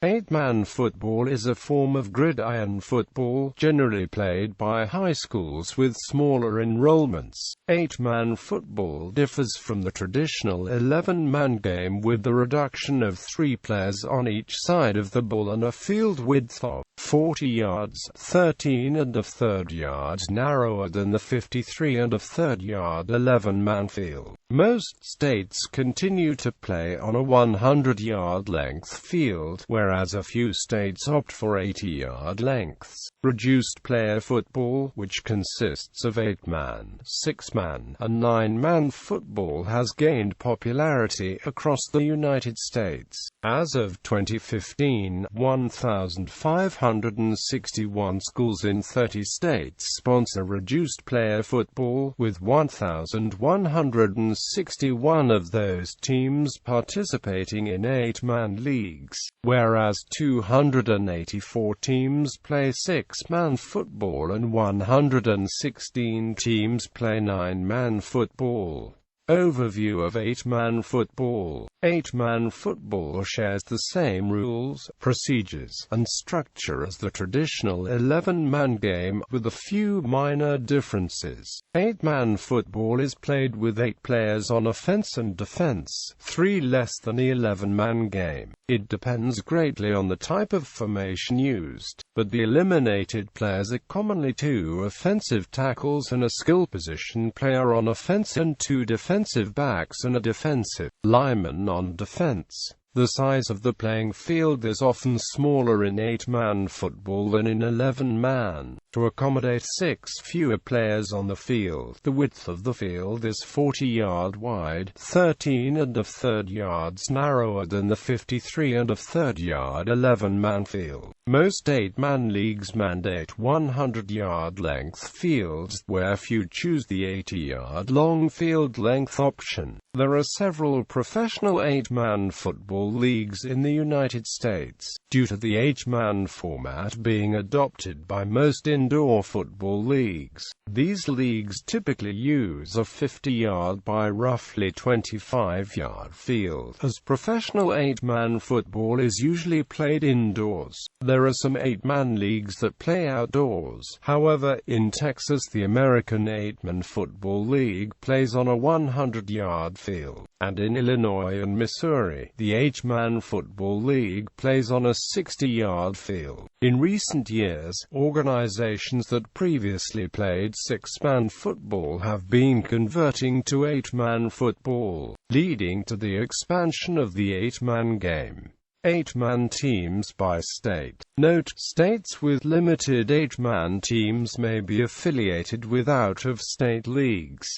Eight-man football is a form of gridiron football, generally played by high schools with smaller enrollments. Eight-man football differs from the traditional 11-man game with the reduction of 3 players on each side of the ball and a field width of 40 yards, 13 1/3 yards narrower than the 53 1/3 yard 11-man field. Most states continue to play on a 100-yard length field, whereas a few states opt for 80-yard lengths. Reduced-player football, which consists of 8-man, 6-man, and 9-man football, has gained popularity across the United States. As of 2015, 1,561 schools in 30 states sponsor reduced-player football, with 1,161 of those teams participating in 8-man leagues, whereas 284 teams play 6-man football and 116 teams play 9-man football. Overview of 8-man football. 8-man football shares the same rules, procedures, and structure as the traditional 11-man game, with a few minor differences. 8-man football is played with 8 players on offense and defense, 3 less than the 11-man game. It depends greatly on the type of formation used, but the eliminated players are commonly 2 offensive tackles and a skill position player on offense and 2 defensive backs and a defensive lineman on defense. The size of the playing field is often smaller in 8-man football than in 11-man. To accommodate 6 fewer players on the field, the width of the field is 40 yards wide, 13 1/3 yards narrower than the 53 1/3 yard 11-man field. Most 8-man leagues mandate 100-yard length fields, where few choose the 80-yard long field length option. There are several professional 8-man football leagues in the United States. Due to the 8-man format being adopted by most indoor football leagues, these leagues typically use a 50-yard by roughly 25-yard field, as professional 8-man football is usually played indoors. There are some 8-man leagues that play outdoors. However, in Texas, the American 8-man Football League plays on a 100-yard field, and in Illinois and Missouri, the 8-man Football League plays on a 60-yard field. In recent years, organizations that previously played 6-man football have been converting to 8-man football, leading to the expansion of the 8-man game. 8-man teams by state. Note: states with limited 8-man teams may be affiliated with out-of-state leagues.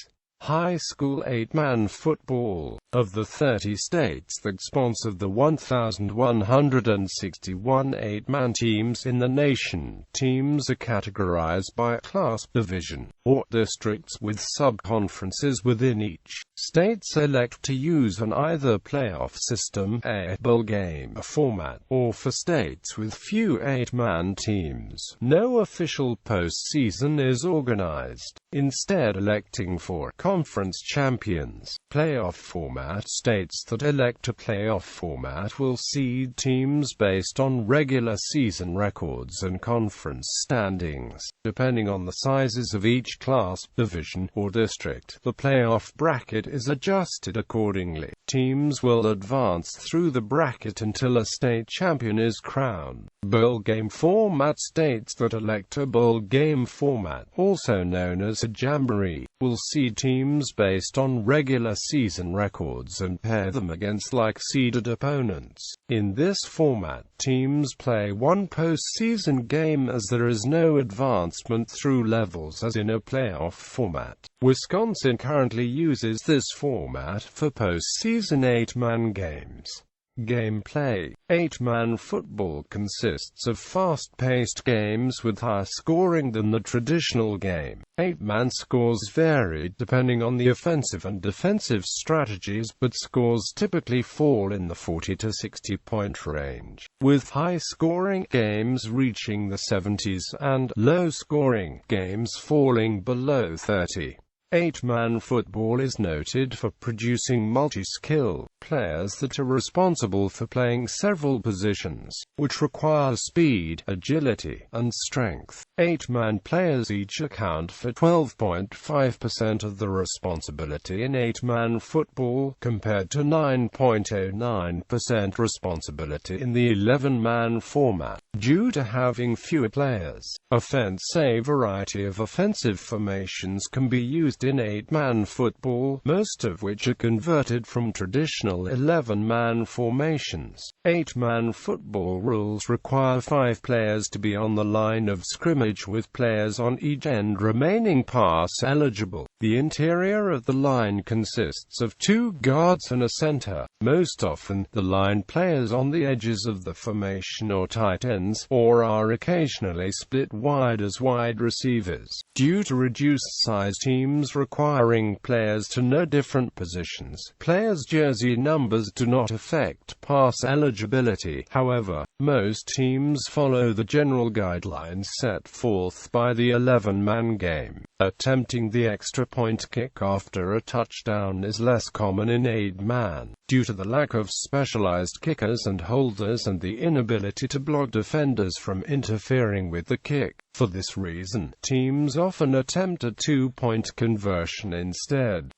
High school 8-man football. Of the 30 states that sponsor the 1,161 8-man teams in the nation, teams are categorized by class, division, or districts with sub-conferences within each. States elect to use an either playoff system, a bowl game format, or for states with few 8-man teams, no official postseason is organized, instead electing for conference champions. Playoff format. States that elect a playoff format will seed teams based on regular season records and conference standings. Depending on the sizes of each class, division, or district, the playoff bracket is adjusted accordingly. Teams will advance through the bracket until a state champion is crowned. Bowl game format. States that elect a bowl game format, also known as a jamboree, will seed teams based on regular season records and pair them against like-seeded opponents. In this format, teams play one postseason game, as there is no advancement through levels as in a playoff format. Wisconsin currently uses this format for postseason 8-man games. Gameplay. 8-man football consists of fast-paced games with higher scoring than the traditional game. 8-man scores vary depending on the offensive and defensive strategies, but scores typically fall in the 40 to 60-point range, with high-scoring games reaching the 70s and low-scoring games falling below 30. 8-man football is noted for producing multi-skill, players that are responsible for playing several positions, which require speed, agility, and strength. 8-man players each account for 12.5% of the responsibility in 8-man football, compared to 9.09% responsibility in the 11-man format. Due to having fewer players, a variety of offensive formations can be used in 8-man football, most of which are converted from traditional 11-man formations. 8-man football rules require 5 players to be on the line of scrimmage with players on each end remaining pass eligible. The interior of the line consists of 2 guards and a center. Most often, the line players on the edges of the formation or tight ends, or are occasionally split wide as wide receivers. Due to reduced size, teams requiring players to know different positions, players' jersey numbers do not affect pass eligibility. However, most teams follow the general guidelines set forth by the 11-man game. Attempting the extra point kick after a touchdown is less common in 8-man, due to the lack of specialized kickers and holders and the inability to block defenders from interfering with the kick. For this reason, teams often attempt a 2-point conversion instead.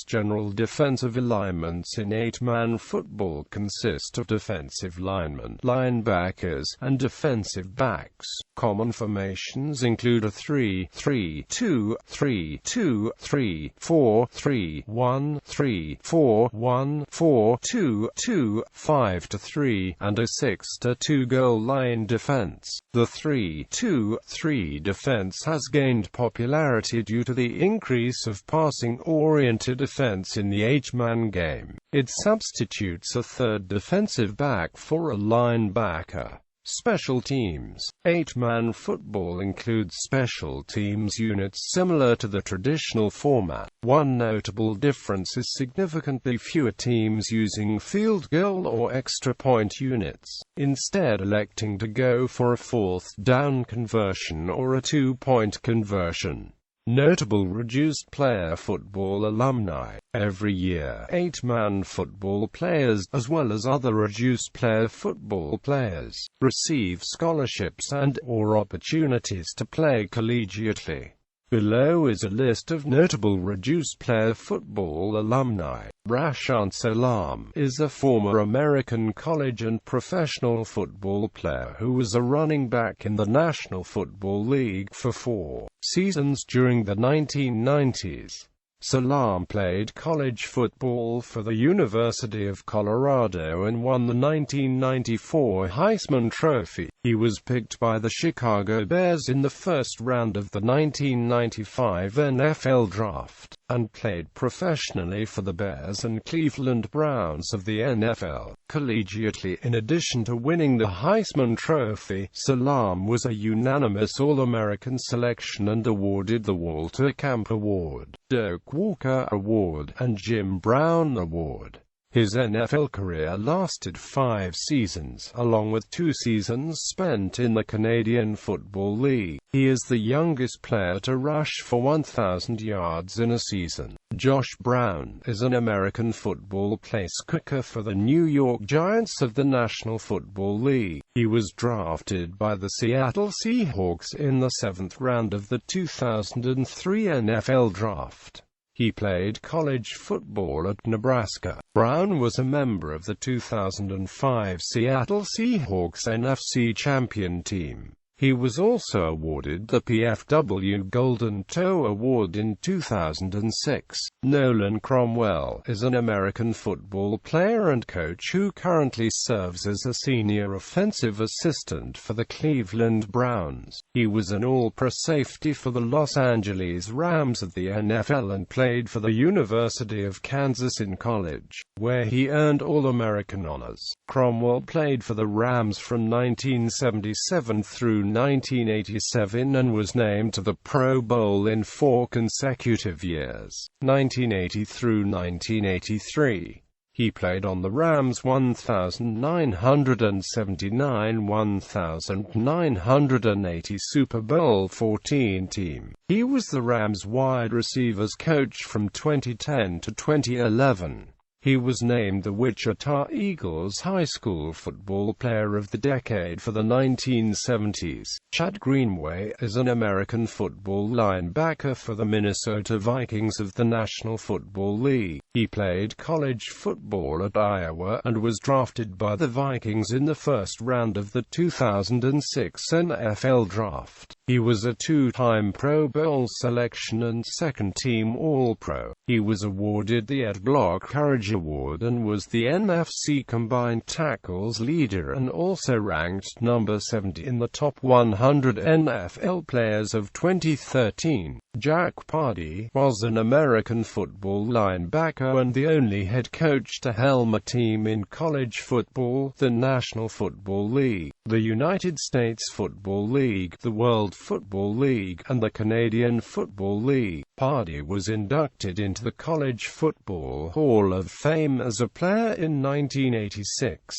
General defensive alignments in 8-man football consist of defensive linemen, linebackers, and defensive backs. Common formations include a 3-3-2, 3-2-3, 4-3-1, 3-4-1, 4-2-2, 5-3, and a 6-2 goal line defense. The 3-2-3 defense has gained popularity due to the increase of passing-oriented defense in the 8-man game. It substitutes a third defensive back for a linebacker. Special teams. 8-man football includes special teams units similar to the traditional format. One notable difference is significantly fewer teams using field goal or extra point units, instead electing to go for a 4th down conversion or a 2-point conversion. Notable reduced-player football alumni. Every year, 8-man football players, as well as other reduced-player football players, receive scholarships and/or opportunities to play collegiately. Below is a list of notable reduced-player football alumni. Rashaan Salam is a former American college and professional football player who was a running back in the National Football League for 4 seasons during the 1990s. Salam played college football for the University of Colorado and won the 1994 Heisman Trophy. He was picked by the Chicago Bears in the first round of the 1995 NFL Draft, and played professionally for the Bears and Cleveland Browns of the NFL. Collegiately, in addition to winning the Heisman Trophy, Salam was a unanimous All-American selection and awarded the Walter Camp Award, Doak Walker Award, and Jim Brown Award. His NFL career lasted 5 seasons, along with 2 seasons spent in the Canadian Football League. He is the youngest player to rush for 1,000 yards in a season. Josh Brown is an American football place kicker for the New York Giants of the National Football League. He was drafted by the Seattle Seahawks in the 7th round of the 2003 NFL Draft. He played college football at Nebraska. Brown was a member of the 2005 Seattle Seahawks NFC champion team. He was also awarded the PFW Golden Toe Award in 2006. Nolan Cromwell is an American football player and coach who currently serves as a senior offensive assistant for the Cleveland Browns. He was an All-Pro safety for the Los Angeles Rams of the NFL and played for the University of Kansas in college, where he earned All-American honors. Cromwell played for the Rams from 1977 through 1987 and was named to the Pro Bowl in 4 consecutive years, 1980 through 1983. He played on the Rams' 1979-1980 Super Bowl XIV team. He was the Rams' wide receivers coach from 2010 to 2011. He was named the Wichita Eagles High School Football Player of the Decade for the 1970s. Chad Greenway is an American football linebacker for the Minnesota Vikings of the National Football League. He played college football at Iowa and was drafted by the Vikings in the first round of the 2006 NFL Draft. He was a two-time Pro Bowl selection and second-team All-Pro. He was awarded the Ed Block Courage Award and was the NFC Combined Tackles leader and also ranked number 70 in the top 100 NFL players of 2013. Jack Pardee was an American football linebacker and the only head coach to helm a team in college football, the National Football League, the United States Football League, the World Football League, and the Canadian Football League. Pardee was inducted into the College Football Hall of Fame as a player in 1986.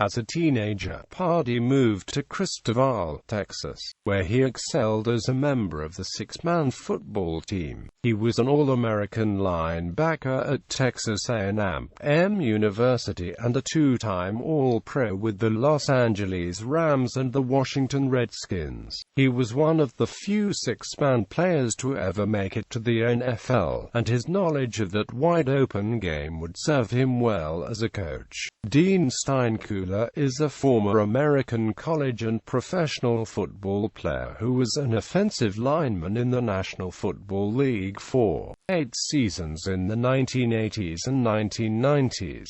As a teenager, Pardee moved to Cristobal, Texas, where he excelled as a member of the six-man football team. He was an All-American linebacker at Texas A&M University and a two-time All-Pro with the Los Angeles Rams and the Washington Redskins. He was one of the few six-man players to ever make it to the NFL, and his knowledge of that wide-open game would serve him well as a coach. Dean Steinkuhler is a former American college and professional football player who was an offensive lineman in the National Football League for 8 seasons in the 1980s and 1990s.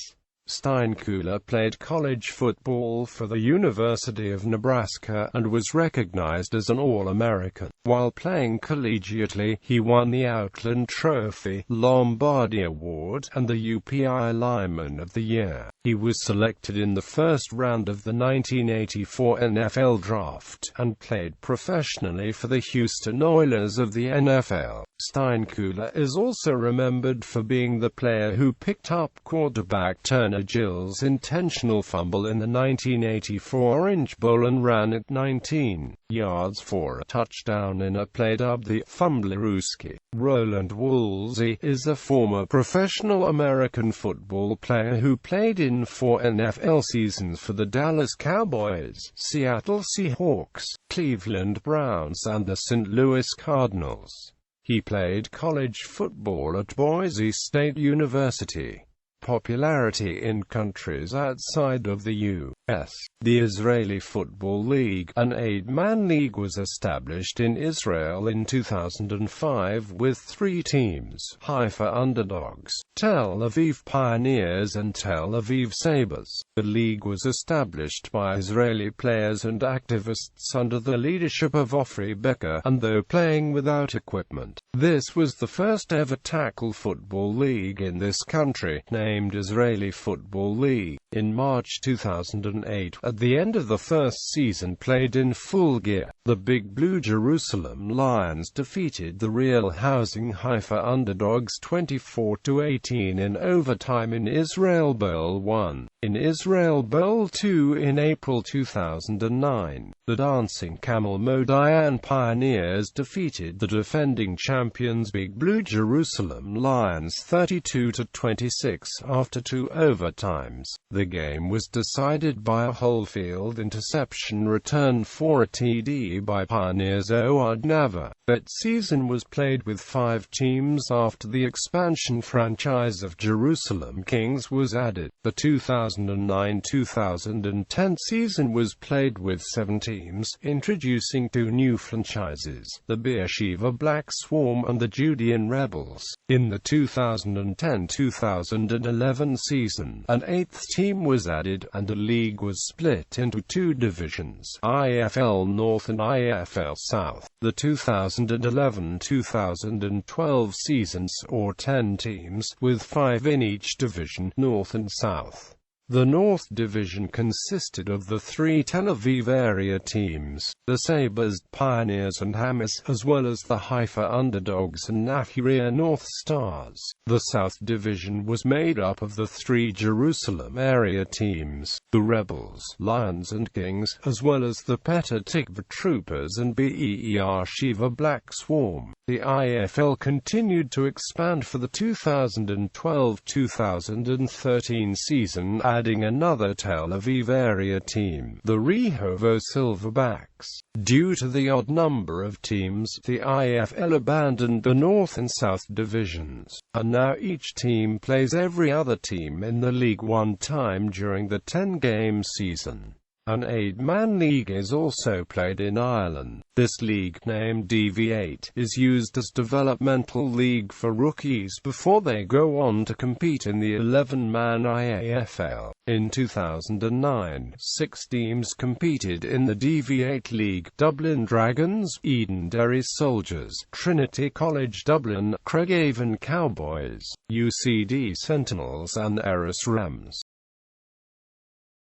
Steinkuhler played college football for the University of Nebraska and was recognized as an All-American. While playing collegiately, he won the Outland Trophy, Lombardi Award, and the UPI Lineman of the Year. He was selected in the first round of the 1984 NFL Draft, and played professionally for the Houston Oilers of the NFL. Steinkuhler is also remembered for being the player who picked up quarterback Turner Gill's intentional fumble in the 1984 Orange Bowl and ran it 19 yards for a touchdown in a play dubbed the Fumblerooski. Roland Woolsey is a former professional American football player who played in 4 NFL seasons for the Dallas Cowboys, Seattle Seahawks, Cleveland Browns, and the St. Louis Cardinals. He played college football at Boise State University. Popularity in countries outside of the U.S. The Israeli Football League, an 8-man league, was established in Israel in 2005 with 3 teams: Haifa Underdogs, Tel Aviv Pioneers, and Tel Aviv Sabres. The league was established by Israeli players and activists under the leadership of Ofri Becker, and though playing without equipment, this was the first ever tackle football league in this country, named Israeli Football League. In March 2008, at the end of the first season played in full gear, the Big Blue Jerusalem Lions defeated the Real Housing Haifa Underdogs 24-18 in overtime in Israel Bowl 1. In Israel Bowl 2 in April 2009, the Dancing Camel Modi'an Pioneers defeated the defending champions Big Blue Jerusalem Lions 32-26 after 2 overtimes. The game was decided by a whole-field interception return for a TD by Pioneers Oad Nava. That season was played with 5 teams after the expansion franchise of Jerusalem Kings was added. The 2009-2010 season was played with 7 teams, introducing 2 new franchises, the Beersheba Black Swarm and the Judean Rebels. In the 2010-2011 season, an 8th team was added, and the league was split into 2 divisions, IFL North and IFL South. The 2011-2012 seasons saw 10 teams, with 5 in each division, North and South. The North Division consisted of the three Tel Aviv area teams, the Sabres, Pioneers and Hammers, as well as the Haifa Underdogs and Nahariya North Stars. The South Division was made up of the three Jerusalem area teams, the Rebels, Lions and Kings, as well as the Petah Tikva Troopers and Be'er Sheva Black Swarm. The IFL continued to expand for the 2012-2013 season, adding another Tel Aviv area team, the Rehovot Silverbacks. Due to the odd number of teams, the IFL abandoned the North and South divisions, and now each team plays every other team in the league one time during the 10-game season. An 8-man league is also played in Ireland. This league, named DV8, is used as developmental league for rookies before they go on to compete in the 11-man IAFL. In 2009, 6 teams competed in the DV8 league: Dublin Dragons, Eden Derry Soldiers, Trinity College Dublin, Craigavon Cowboys, UCD Sentinels and Erris Rams.